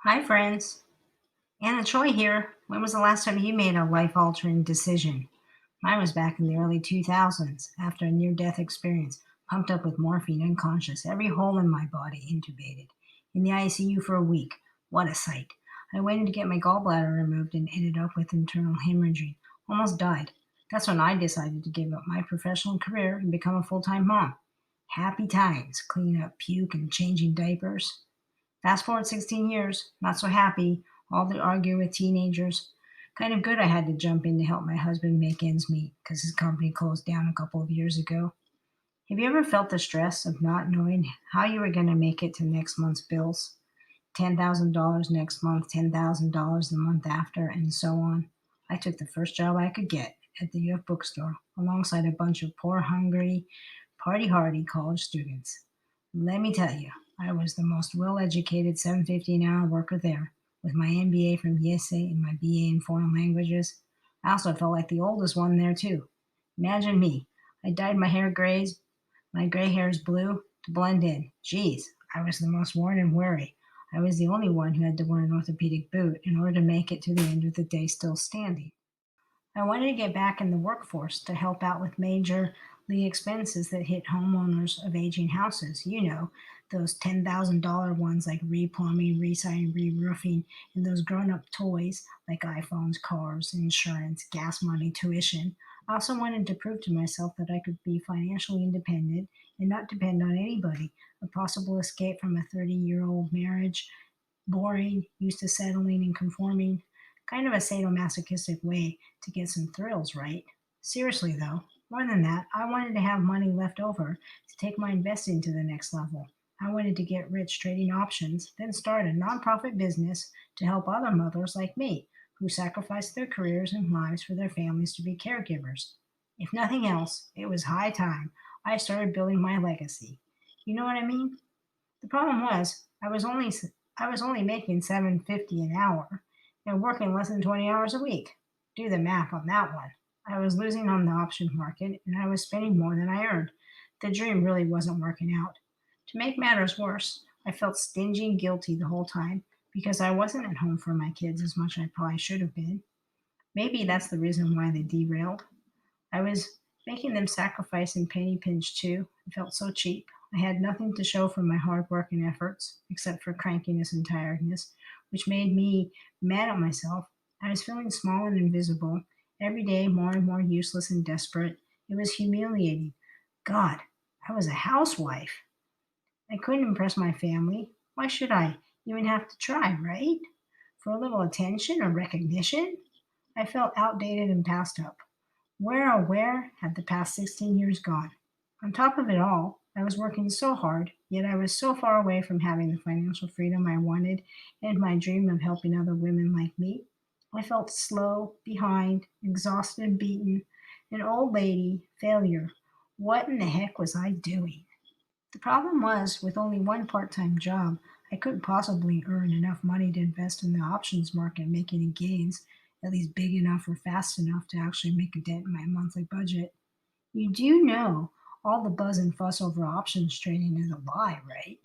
Hi, friends. Anna Choi here. When was the last time you made a life altering decision? Mine was back in the early 2000s after a near death experience, pumped up with morphine, unconscious, every hole in my body intubated. In the ICU for a week. What a sight. I waited to get my gallbladder removed and ended up with internal hemorrhaging. Almost died. That's when I decided to give up my professional career and become a full time mom. Happy times, cleaning up puke and changing diapers. Fast forward 16 years, not so happy, all the arguing with teenagers. Kind of good I had to jump in to help my husband make ends meet because his company closed down a couple of years ago. Have you ever felt the stress of not knowing how you were going to make it to next month's bills? $10,000 next month, $10,000 the month after, and so on. I took the first job I could get at the UF bookstore alongside a bunch of poor, hungry, party hardy college students. Let me tell you, I was the most well educated 750 an hour worker there, with my MBA from USA and my BA in foreign languages. I also felt like the oldest one there, too. Imagine me. I dyed my gray hairs blue to blend in. Geez, I was the most worn and weary. I was the only one who had to wear an orthopedic boot in order to make it to the end of the day still standing. I wanted to get back in the workforce to help out with major expenses that hit homeowners of aging houses. You know, those $10,000 ones like replumbing, re-siding, re-roofing, and those grown-up toys like iPhones, cars, insurance, gas money, tuition. I also wanted to prove to myself that I could be financially independent and not depend on anybody. A possible escape from a 30-year-old marriage, boring, used to settling and conforming. Kind of a sadomasochistic way to get some thrills, right? Seriously, though, more than that, I wanted to have money left over to take my investing to the next level. I wanted to get rich trading options, then start a nonprofit business to help other mothers like me who sacrificed their careers and lives for their families to be caregivers. If nothing else, it was high time I started building my legacy. You know what I mean? The problem was I was only making 750 an hour and working less than 20 hours a week. Do the math on that one. I was losing on the option market and I was spending more than I earned. The dream really wasn't working out. To make matters worse, I felt stingy and guilty the whole time because I wasn't at home for my kids as much as I probably should have been. Maybe that's the reason why they derailed. I was making them sacrifice and penny pinch too. It felt so cheap. I had nothing to show for my hard work and efforts, except for crankiness and tiredness, which made me mad at myself. I was feeling small and invisible, every day more and more useless and desperate. It was humiliating. God, I was a housewife. I couldn't impress my family. Why should I even have to try, right? For a little attention or recognition? I felt outdated and passed up. Where, oh where, had the past 16 years gone? On top of it all, I was working so hard, yet I was so far away from having the financial freedom I wanted and my dream of helping other women like me. I felt slow, behind, exhausted, and beaten, an old lady, failure. What in the heck was I doing? The problem was, with only one part time job, I couldn't possibly earn enough money to invest in the options market and make any gains, at least big enough or fast enough to actually make a dent in my monthly budget. You do know all the buzz and fuss over options trading is a lie, right?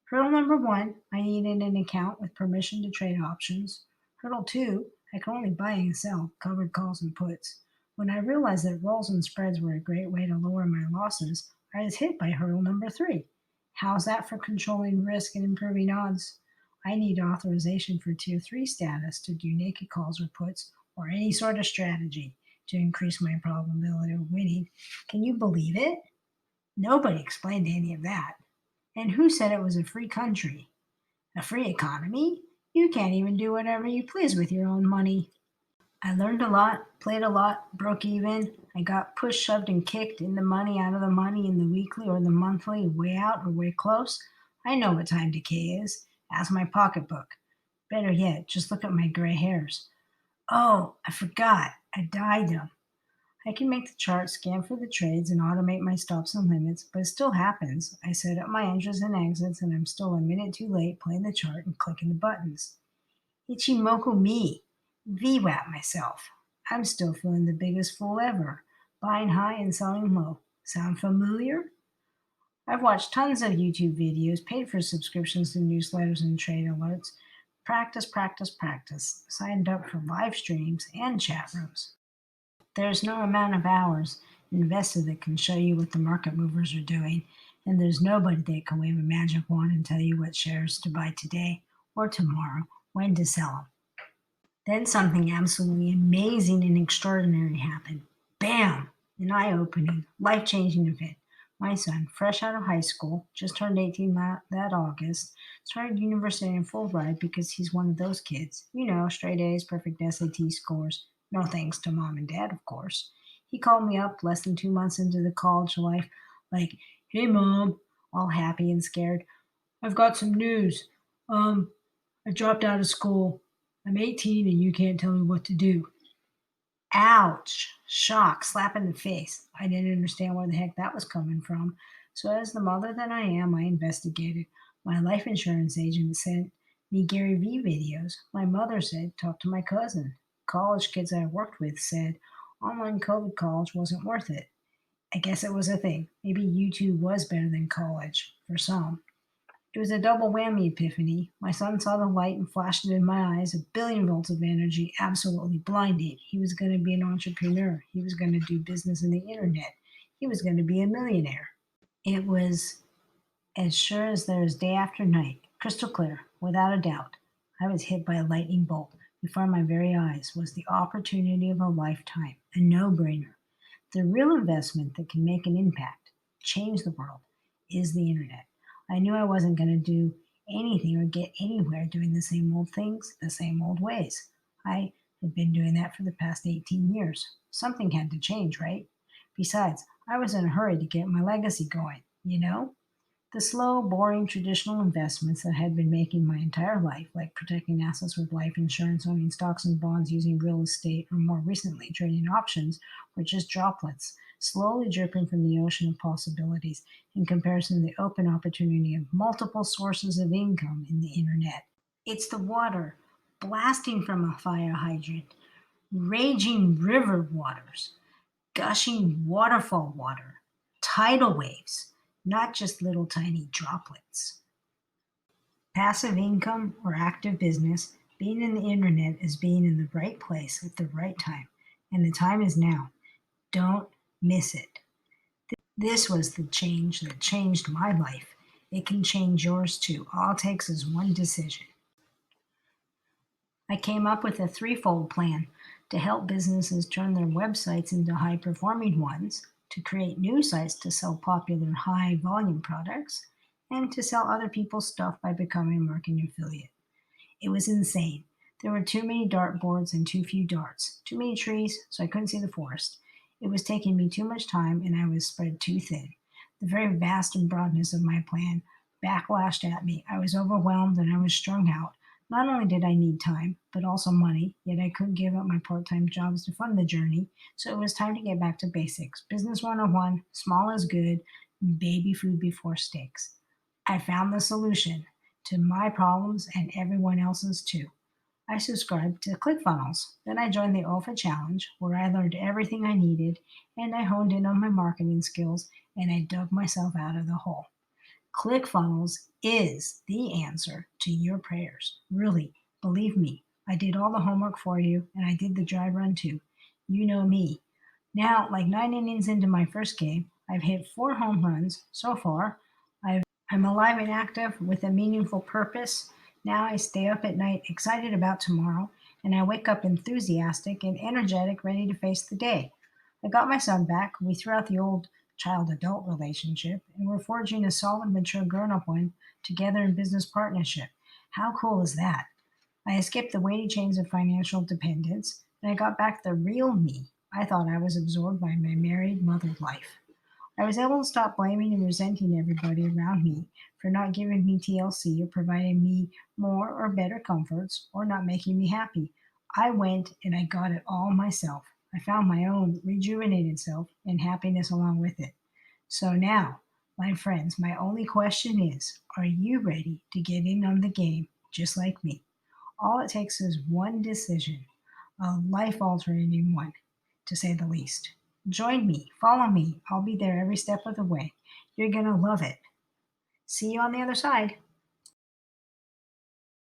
Hurdle number one, I needed an account with permission to trade options. Hurdle two, I could only buy and sell covered calls and puts. When I realized that rolls and spreads were a great way to lower my losses, I was hit by hurdle number three. How's that for controlling risk and improving odds? I need authorization for tier 3 status to do naked calls or puts or any sort of strategy to increase my probability of winning. Can you believe it? Nobody explained any of that. And who said it was a free country? A free economy? You can't even do whatever you please with your own money. I learned a lot, played a lot, broke even. I got pushed, shoved, and kicked in the money, out of the money, in the weekly or the monthly, way out or way close. I know what time decay is. Ask my pocketbook. Better yet, just look at my gray hairs. Oh, I forgot. I dyed them. I can make the chart, scan for the trades, and automate my stops and limits, but it still happens. I set up my entries and exits, and I'm still a minute too late playing the chart and clicking the buttons. Ichimoku me. VWAP myself. I'm still feeling the biggest fool ever. Buying high and selling low. Sound familiar? I've watched tons of YouTube videos, paid for subscriptions to newsletters and trade alerts, Practice, practice, practice. Signed up for live streams and chat rooms. There's no amount of hours invested that can show you what the market movers are doing, and there's nobody that can wave a magic wand and tell you what shares to buy today or tomorrow, when to sell them. Then something absolutely amazing and extraordinary happened. Bam! An eye opening, life changing event. My son, fresh out of high school, just turned 18 that August, started university in full ride because he's one of those kids. You know, straight A's, perfect SAT scores. No thanks to mom and dad, of course. He called me up less than 2 months into the college life, like, hey mom, all happy and scared. I've got some news. Um, I dropped out of school. I'm 18 and you can't tell me what to do. Ouch! Shock, slap in the face. I didn't understand where the heck that was coming from. So, as the mother that I am, I investigated. My life insurance agent sent me Gary Vee videos. My mother said, talk to my cousin. College kids I worked with said online COVID college wasn't worth it. I guess it was a thing. Maybe YouTube was better than college for some. It was a double whammy epiphany. My son saw the light and flashed it in my eyes, a billion volts of energy, absolutely blinded. He was going to be an entrepreneur. He was going to do business in the internet. He was going to be a millionaire. It was as sure as there is day after night, crystal clear, without a doubt. I was hit by a lightning bolt. Before my very eyes was the opportunity of a lifetime, a no brainer. The real investment that can make an impact, change the world, is the internet. I knew I wasn't going to do anything or get anywhere doing the same old things, the same old ways. I had been doing that for the past 18 years. Something had to change, right? Besides, I was in a hurry to get my legacy going, you know? The slow, boring, traditional investments that I had been making my entire life, like protecting assets with life insurance, owning stocks and bonds, using real estate, or more recently, trading options, were just droplets, slowly dripping from the ocean of possibilities in comparison to the open opportunity of multiple sources of income in the internet. It's the water blasting from a fire hydrant, raging river waters, gushing waterfall water, tidal waves, not just little tiny droplets. Passive income or active business, being in the internet is being in the right place at the right time. And the time is now. Don't miss it. This was the change that changed my life. It can change yours too. All it takes is one decision. I came up with a threefold plan to help businesses turn their websites into high performing ones, to create new sites to sell popular high volume products, and to sell other people's stuff by becoming a marketing affiliate. It was insane. There were too many dartboards and too few darts, too many trees, so I couldn't see the forest. It was taking me too much time and I was spread too thin. The very vast and broadness of my plan backlashed at me. I was overwhelmed and I was strung out. Not only did I need time, but also money, yet I couldn't give up my part time jobs to fund the journey, so it was time to get back to basics. Business 101, small is good, baby food before steaks. I found the solution to my problems and everyone else's too. I subscribed to ClickFunnels. Then I joined the Alpha Challenge, where I learned everything I needed, and I honed in on my marketing skills, and I dug myself out of the hole. ClickFunnels is the answer to your prayers. Really, believe me, I did all the homework for you, and I did the dry run too. You know me. Now, like 9 innings into my first game, I've hit 4 home runs so far. I'm alive and active with a meaningful purpose. Now I stay up at night excited about tomorrow, and I wake up enthusiastic and energetic, ready to face the day. I got my son back. We threw out the old child adult relationship, and we're forging a solid, mature grown up one together in business partnership. How cool is that? I escaped the weighty chains of financial dependence, and I got back the real me. I thought I was absorbed by my married mother life. I was able to stop blaming and resenting everybody around me for not giving me TLC or providing me more or better comforts or not making me happy. I went and I got it all myself. I found my own rejuvenated self and happiness along with it. So now, my friends, my only question is, are you ready to get in on the game just like me? All it takes is one decision, a life altering one, to say the least. Join me, follow me. I'll be there every step of the way. You're going to love it. See you on the other side.